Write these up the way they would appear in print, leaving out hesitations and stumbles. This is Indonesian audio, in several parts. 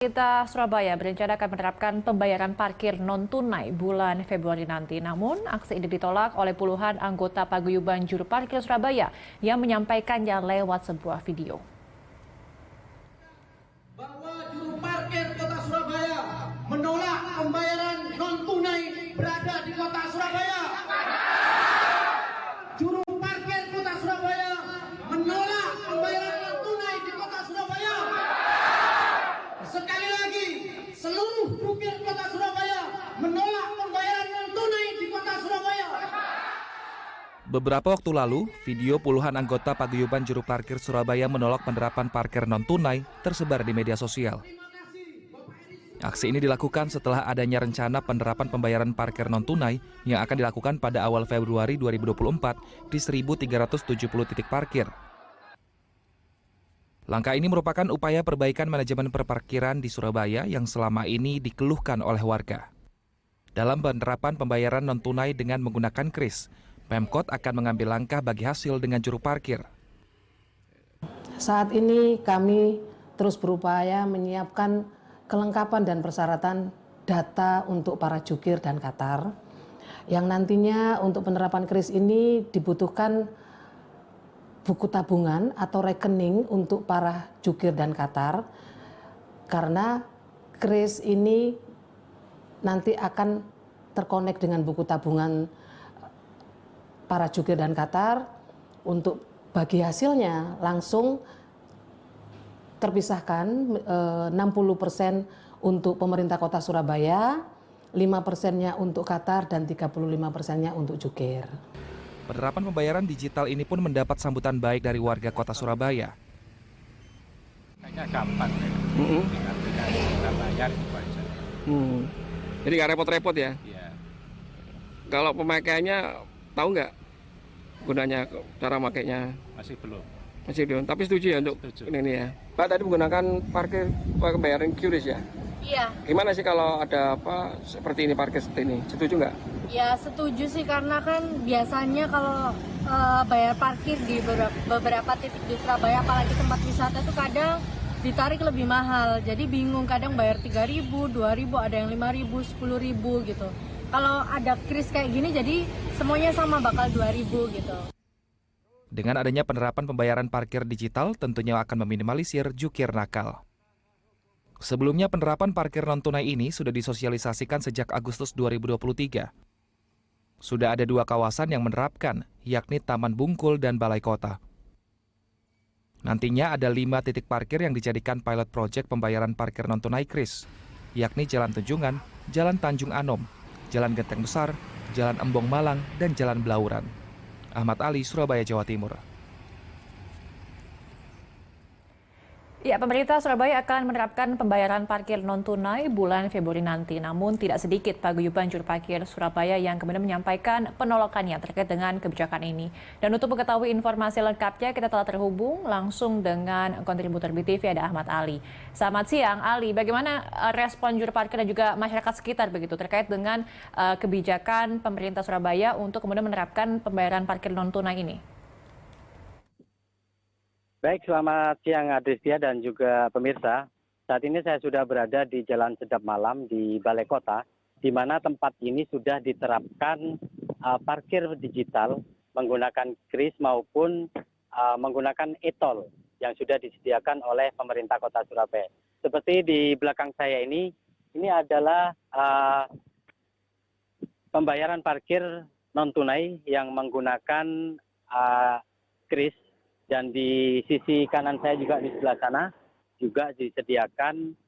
Pemerintah Surabaya berencana akan menerapkan pembayaran parkir non-tunai bulan Februari nanti. Namun, aksi ini ditolak oleh puluhan anggota paguyuban juru parkir Surabaya yang menyampaikannya lewat sebuah video. Bahwa juru parkir kota Surabaya menolak pembayaran non-tunai berada di kota Surabaya. Juru parkir kota Surabaya menolak pembayaran non-tunai di kota Surabaya. Sekali lagi, seluruh jukir kota Surabaya menolak pembayaran non-tunai di kota Surabaya. Beberapa waktu lalu, video puluhan anggota paguyuban juru parkir Surabaya menolak penerapan parkir non-tunai tersebar di media sosial. Aksi ini dilakukan setelah adanya rencana penerapan pembayaran parkir non-tunai yang akan dilakukan pada awal Februari 2024 di 1.370 titik parkir. Langkah ini merupakan upaya perbaikan manajemen perparkiran di Surabaya yang selama ini dikeluhkan oleh warga. Dalam penerapan pembayaran non-tunai dengan menggunakan kris, Pemkot akan mengambil langkah bagi hasil dengan juru parkir. Saat ini kami terus berupaya menyiapkan kelengkapan dan persyaratan data untuk para jukir dan katar, yang nantinya untuk penerapan kris ini dibutuhkan buku tabungan atau rekening untuk para jukir dan katar, karena kris ini nanti akan terkonek dengan buku tabungan para jukir dan katar. Untuk bagi hasilnya langsung terpisahkan 60% untuk pemerintah kota Surabaya, 5%-nya untuk katar dan 35%-nya untuk jukir. Penerapan pembayaran digital ini pun mendapat sambutan baik dari warga kota Surabaya. Kayaknya gampang ya. Tinggal kita bayar itu aja. Jadi nggak repot-repot ya? Iya. Kalau pemakaiannya tahu nggak gunanya, cara makainya? Masih belum. Masih belum, tapi setuju ya untuk Setuju. ini ya. Pak tadi menggunakan parkir pembayaran QRIS ya? Iya, Gimana sih kalau ada apa seperti ini, parkir seperti ini? Setuju nggak? ya setuju sih, karena kan biasanya kalau bayar parkir di beberapa titik di Surabaya, apalagi tempat wisata itu kadang ditarik lebih mahal. Jadi bingung, kadang bayar 3.000, 2.000, ada yang 5.000, 10.000 gitu. Kalau ada kris kayak gini jadi semuanya sama, bakal 2.000 gitu. Dengan adanya penerapan pembayaran parkir digital tentunya akan meminimalisir jukir nakal. Sebelumnya penerapan parkir non-tunai ini sudah disosialisasikan sejak Agustus 2023. Sudah ada 2 kawasan yang menerapkan, yakni Taman Bungkul dan Balai Kota. Nantinya ada 5 titik parkir yang dijadikan pilot project pembayaran parkir non-tunai kris, yakni Jalan Tunjungan, Jalan Tanjung Anom, Jalan Genteng Besar, Jalan Embong Malang, dan Jalan Blauran. Ahmad Ali, Surabaya, Jawa Timur. Ya, pemerintah Surabaya akan menerapkan pembayaran parkir non-tunai bulan Februari nanti. Namun tidak sedikit paguyuban juru parkir Surabaya yang kemudian menyampaikan penolakannya terkait dengan kebijakan ini. Dan untuk mengetahui informasi lengkapnya, kita telah terhubung langsung dengan kontributor BTV, ada Ahmad Ali. Selamat siang, Ali. Bagaimana respon juru parkir dan juga masyarakat sekitar begitu terkait dengan kebijakan pemerintah Surabaya untuk kemudian menerapkan pembayaran parkir non-tunai ini? Baik, selamat siang Adristia dan juga pemirsa. Saat ini saya sudah berada di Jalan Sedap Malam di Balai Kota, di mana tempat ini sudah diterapkan parkir digital menggunakan kris maupun menggunakan e-tol yang sudah disediakan oleh pemerintah kota Surabaya. Seperti di belakang saya ini adalah pembayaran parkir non-tunai yang menggunakan kris. Dan di sisi kanan saya juga di sebelah sana juga disediakan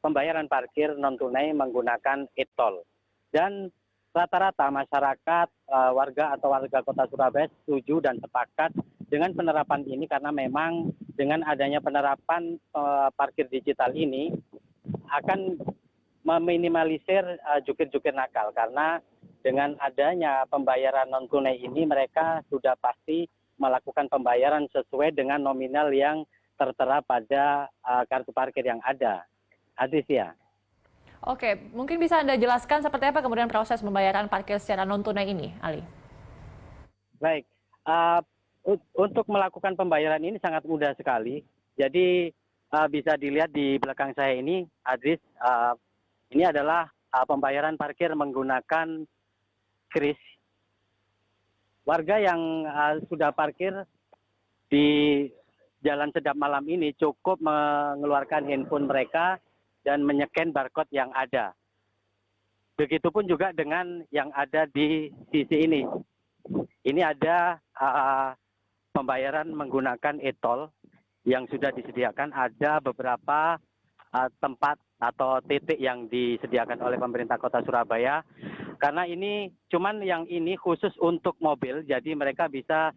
pembayaran parkir non-tunai menggunakan e-tol. Dan rata-rata masyarakat, warga kota Surabaya setuju dan sepakat dengan penerapan ini, karena memang dengan adanya penerapan parkir digital ini akan meminimalisir jukir-jukir nakal. Karena dengan adanya pembayaran non-tunai ini mereka sudah pasti melakukan pembayaran sesuai dengan nominal yang tertera pada kartu parkir yang ada. Adristia. Oke, mungkin bisa Anda jelaskan seperti apa kemudian proses pembayaran parkir secara non-tunai ini, Ali? Baik, untuk melakukan pembayaran ini sangat mudah sekali. Jadi bisa dilihat di belakang saya ini, Adris, ini adalah pembayaran parkir menggunakan kris. Warga yang sudah parkir di Jalan Sedap Malam ini cukup mengeluarkan handphone mereka dan menyeken barcode yang ada. Begitupun juga dengan yang ada di sisi ini. Ini ada pembayaran menggunakan e-tol yang sudah disediakan. Ada beberapa tempat atau titik yang disediakan oleh pemerintah Kota Surabaya. Karena ini cuman yang ini khusus untuk mobil, jadi mereka bisa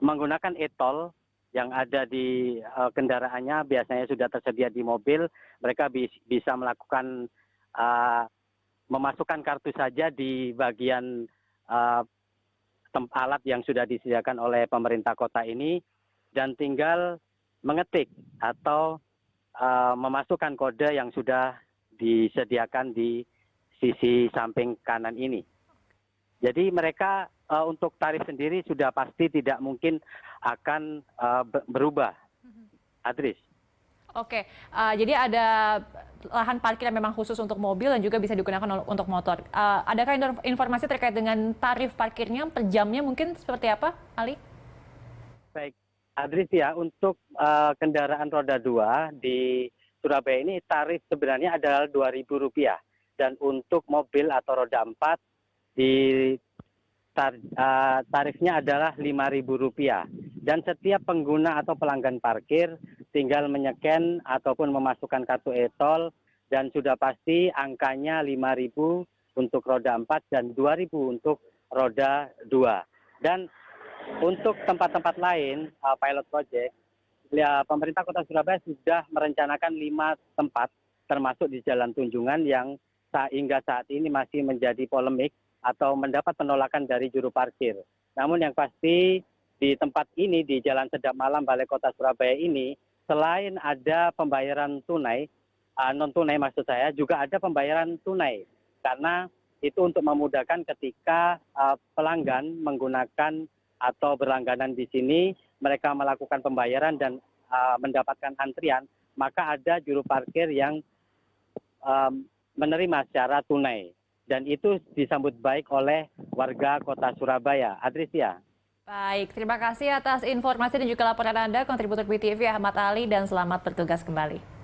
menggunakan e-tol yang ada di kendaraannya, biasanya sudah tersedia di mobil. Mereka bisa melakukan memasukkan kartu saja di bagian alat yang sudah disediakan oleh pemerintah kota ini, dan tinggal mengetik atau memasukkan kode yang sudah disediakan di sisi samping kanan ini. Jadi mereka untuk tarif sendiri sudah pasti tidak mungkin akan berubah. Adris. Oke, jadi ada lahan parkir yang memang khusus untuk mobil dan juga bisa digunakan untuk motor. Adakah informasi terkait dengan tarif parkirnya per jamnya mungkin seperti apa, Ali? Baik, Adris ya, untuk kendaraan roda 2 di Surabaya ini tarif sebenarnya adalah Rp2.000. Dan untuk mobil atau roda 4 di tarifnya adalah Rp5.000. Dan setiap pengguna atau pelanggan parkir tinggal menyeken ataupun memasukkan kartu e-tol, dan sudah pasti angkanya Rp5.000 untuk roda 4 dan Rp2.000 untuk roda 2. Dan untuk tempat-tempat lain, pilot project, ya, pemerintah Kota Surabaya sudah merencanakan 5 tempat, termasuk di Jalan Tunjungan yang hingga saat ini masih menjadi polemik atau mendapat penolakan dari juru parkir. Namun yang pasti di tempat ini, di Jalan Sedap Malam Balai Kota Surabaya ini, selain ada pembayaran tunai, non-tunai maksud saya, juga ada pembayaran tunai. Karena itu untuk memudahkan ketika pelanggan menggunakan atau berlangganan di sini, mereka melakukan pembayaran dan mendapatkan antrian, maka ada juru parkir yang menerima secara tunai. Dan itu disambut baik oleh warga Kota Surabaya. Adrisia. Baik, terima kasih atas informasi dan juga laporan Anda, kontributor BTV Ahmad Ali, dan selamat bertugas kembali.